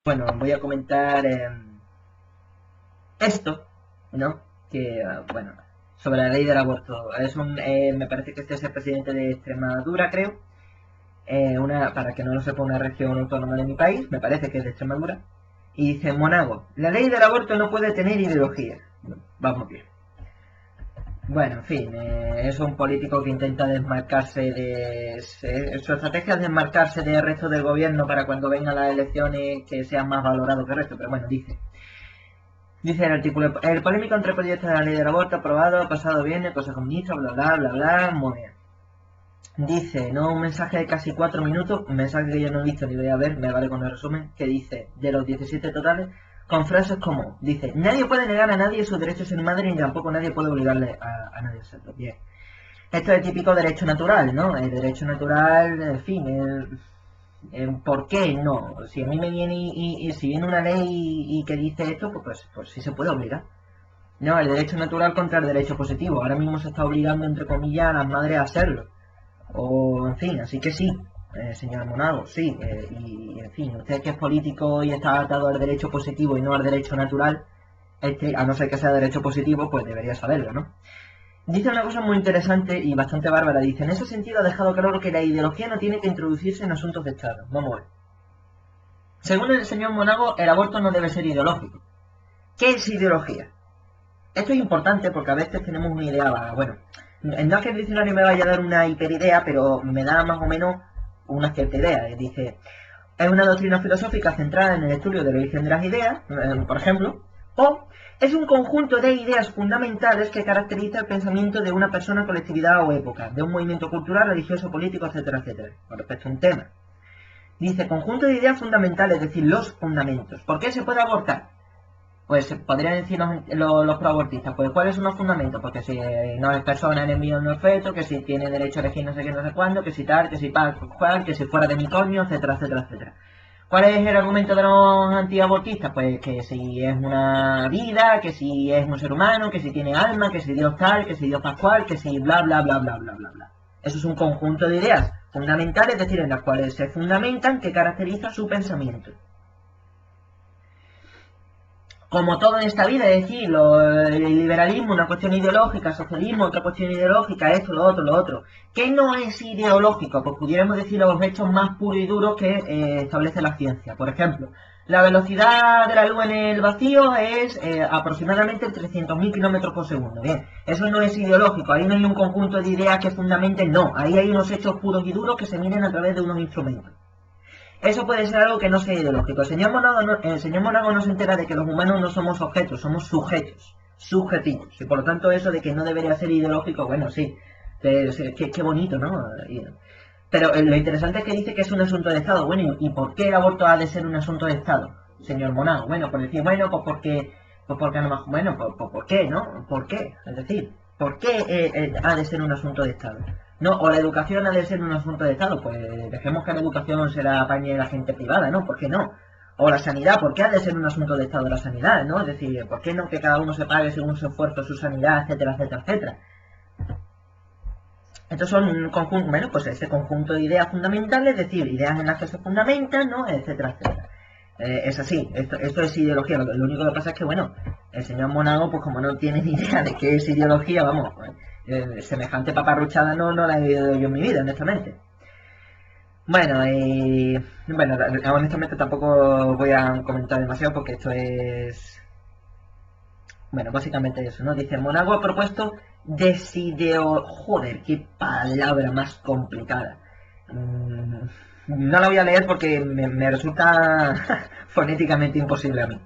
Bueno, voy a comentar esto, ¿no? Bueno, sobre la ley del aborto. Me parece que este es el presidente de Extremadura, creo. Para que no lo sepa, una región autónoma de mi país, me parece que es de Extremadura. Y dice, Monago, la ley del aborto no puede tener ideología. Vamos bien. Bueno, en fin, es un político que intenta desmarcarse su estrategia es desmarcarse del resto del gobierno para cuando vengan las elecciones que sean más valorados que el resto, pero bueno, dice el artículo, el polémico entre proyectos de la ley del aborto aprobado pasado viernes, cosa comunista, bla bla bla bla, muy bien. Dice, no, un mensaje de casi 4 minutos, un mensaje que yo no he visto ni voy a ver, me vale con el resumen, que dice, de los 17 totales, con frases como, dice, nadie puede negar a nadie su derecho a ser madre ni tampoco nadie puede obligarle a nadie a serlo. Bien. Esto es el típico derecho natural, ¿no? El derecho natural, en fin, ¿por qué no? Si a mí me viene y si viene una ley y que dice esto, pues sí se puede obligar. No, el derecho natural contra el derecho positivo. Ahora mismo se está obligando, entre comillas, a las madres a hacerlo. O, en fin, así que sí, señor Monago, sí. En fin, usted que es político y está atado al derecho positivo y no al derecho natural, a no ser que sea derecho positivo, pues debería saberlo, ¿no? Dice una cosa muy interesante y bastante bárbara. Dice, en ese sentido ha dejado claro que la ideología no tiene que introducirse en asuntos de Estado. Vamos a ver. Según el señor Monago, el aborto no debe ser ideológico. ¿Qué es ideología? Esto es importante porque a veces tenemos una idea vaga. Bueno, no es que el diccionario me vaya a dar una hiperidea, pero me da más o menos una cierta idea. Dice, es una doctrina filosófica centrada en el estudio del origen de las ideas, por ejemplo, o es un conjunto de ideas fundamentales que caracteriza el pensamiento de una persona, colectividad o época, de un movimiento cultural, religioso, político, etcétera, etcétera, con respecto a un tema. Dice, conjunto de ideas fundamentales, es decir, los fundamentos. ¿Por qué se puede abortar? Pues podrían decir los proabortistas, pues ¿cuáles son los fundamentos? Porque si no es persona, enemigo, no es feto, que si tiene derecho a elegir no sé qué, no sé cuándo, que si tal, que si tal, que si fuera de mi coño, etcétera, etcétera, etcétera. ¿Cuál es el argumento de los antiabortistas? Pues que si es una vida, que si es un ser humano, que si tiene alma, que si Dios tal, que si Dios pascual, que si bla bla bla bla bla bla bla. Eso es un conjunto de ideas fundamentales, es decir, en las cuales se fundamentan que caracteriza su pensamiento. Como todo en esta vida, es decir, el liberalismo, una cuestión ideológica, socialismo, otra cuestión ideológica, esto, lo otro. ¿Qué no es ideológico? Pues pudiéramos decir los hechos más puros y duros que establece la ciencia. Por ejemplo, la velocidad de la luz en el vacío es aproximadamente 300.000 kilómetros por segundo. Bien, eso no es ideológico, ahí no hay un conjunto de ideas que fundamenten, no. Ahí hay unos hechos puros y duros que se miden a través de unos instrumentos. Eso puede ser algo que no sea ideológico. El señor Monago no se entera de que los humanos no somos objetos, somos sujetos, subjetivos. Y por lo tanto eso de que no debería ser ideológico, bueno, sí, qué bonito, ¿no? Pero lo interesante es que dice que es un asunto de Estado. Bueno, ¿y por qué el aborto ha de ser un asunto de Estado, señor Monago? Bueno, por decir, bueno, pues porque no más, bueno, ¿por qué, no? ¿Por qué? Es decir, ¿por qué ha de ser un asunto de Estado? No, o la educación ha de ser un asunto de Estado, pues dejemos que la educación se la apañe la gente privada, ¿no? ¿Por qué no? O la sanidad, ¿por qué ha de ser un asunto de Estado la sanidad, ¿no? Es decir, ¿por qué no que cada uno se pague según su esfuerzo su sanidad, etcétera, etcétera, etcétera? Estos son un conjunto, bueno, pues ese conjunto de ideas fundamentales, es decir, ideas en las que se fundamentan, ¿no? Etcétera, etcétera. Es así, esto es ideología. Lo único que pasa es que, bueno, el señor Monago, pues como no tiene ni idea de qué es ideología, vamos, semejante paparruchada no la he vivido yo en mi vida, honestamente. Bueno, bueno, honestamente tampoco voy a comentar demasiado porque esto es, bueno, básicamente eso, ¿no? Dice, Monago ha propuesto desideo... Joder, qué palabra más complicada. No la voy a leer porque me resulta fonéticamente imposible a mí.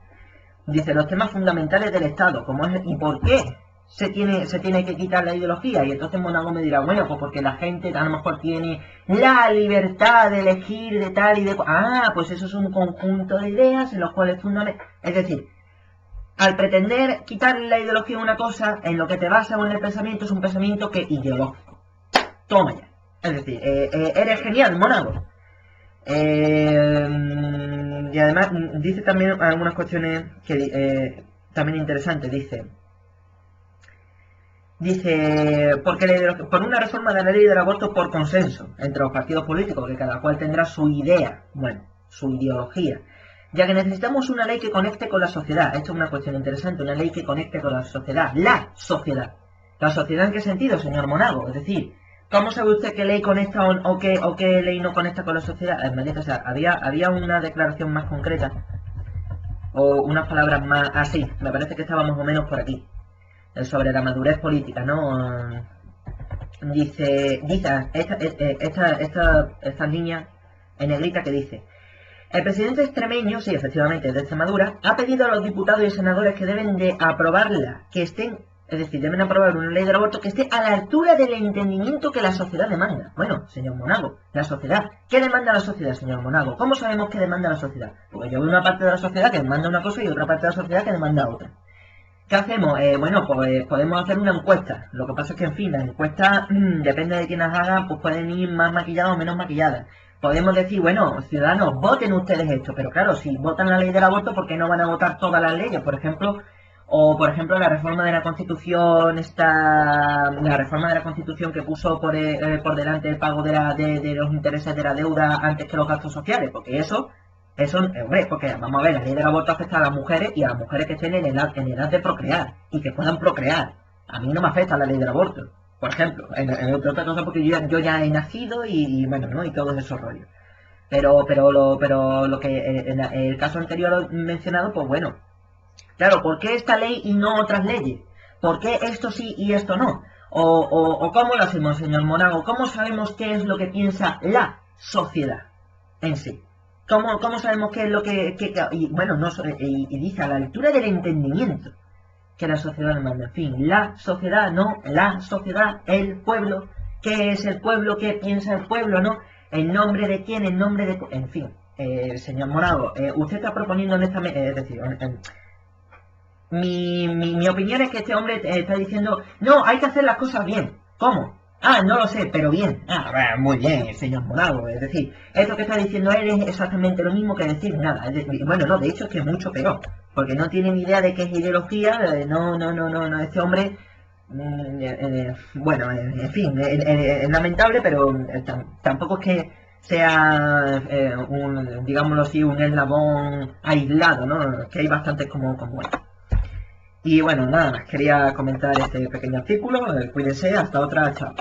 Dice, los temas fundamentales del Estado, como es y por qué se tiene que quitar la ideología. Y entonces Monago me dirá, bueno, pues porque la gente a lo mejor tiene la libertad de elegir de tal y de... Ah, pues eso es un conjunto de ideas en los cuales fundamental... Es decir, al pretender quitarle la ideología a una cosa, en lo que te basas en el pensamiento es un pensamiento que ideológico. Toma ya. Es decir, eres genial, Monago. Y además dice también algunas cuestiones que también interesantes. Dice, por una reforma de la ley del aborto por consenso entre los partidos políticos, que cada cual tendrá su idea, bueno, su ideología. ya que necesitamos una ley que conecte con la sociedad. Esto es una cuestión interesante, una ley que conecte con la sociedad. La sociedad. ¿La sociedad en qué sentido, señor Monago? Es decir, ¿cómo sabe usted qué ley conecta o qué ley no conecta con la sociedad? Maldita sea, había una declaración más concreta, o unas palabras más así, me parece que estaba más o menos por aquí, sobre la madurez política, ¿no? Dice esta niña en negrita que dice: el presidente extremeño, sí, efectivamente, de Extremadura, ha pedido a los diputados y senadores que deben de aprobarla, que estén, es decir, deben aprobar una ley del aborto que esté a la altura del entendimiento que la sociedad demanda. Bueno, señor Monago, la sociedad. ¿Qué demanda la sociedad, señor Monago? ¿Cómo sabemos qué demanda la sociedad? Porque yo veo una parte de la sociedad que demanda una cosa y otra parte de la sociedad que demanda otra. ¿Qué hacemos? Bueno, pues podemos hacer una encuesta. Lo que pasa es que, en fin, las encuestas, depende de quién las haga, pues pueden ir más maquilladas o menos maquilladas. Podemos decir, bueno, ciudadanos, voten ustedes esto. Pero claro, si votan la ley del aborto, ¿por qué no van a votar todas las leyes? Por ejemplo, la reforma de la Constitución, la reforma de la Constitución que puso por delante el pago de los intereses de la deuda antes que los gastos sociales. Porque eso, hombre, porque vamos a ver, la ley del aborto afecta a las mujeres y a las mujeres que estén en edad de procrear y que puedan procrear. A mí no me afecta la ley del aborto, por ejemplo, en otra cosa, porque yo ya he nacido y bueno, ¿no? Y todos esos rollos. Pero lo que en el caso anterior mencionado, pues bueno, claro, ¿por qué esta ley y no otras leyes? ¿Por qué esto sí y esto no? O ¿cómo lo hacemos, señor Monago? ¿Cómo sabemos qué es lo que piensa la sociedad en sí? ¿Cómo sabemos qué es lo y bueno, y dice a la altura del entendimiento que la sociedad demanda? En fin, la sociedad, no, la sociedad, el pueblo, ¿qué es el pueblo? ¿Qué piensa el pueblo? ¿No? ¿En nombre de quién? ¿En nombre de...? En fin, señor Monago, usted está proponiendo honestamente, es decir, mi opinión es que este hombre está diciendo, no, hay que hacer las cosas bien. ¿Cómo? Ah, no lo sé, pero bien. Ah, muy bien, señor Monago. Es decir, esto que está diciendo él es exactamente lo mismo que decir nada. Bueno, no, de hecho es que es mucho peor. Porque no tiene ni idea de qué es ideología. No. Este hombre, bueno, en fin, es lamentable, pero tampoco es que sea, digámoslo así, un eslabón aislado, ¿no? Que hay bastantes como él. Y bueno, nada más, quería comentar este pequeño artículo. Cuídense, hasta otra, chao.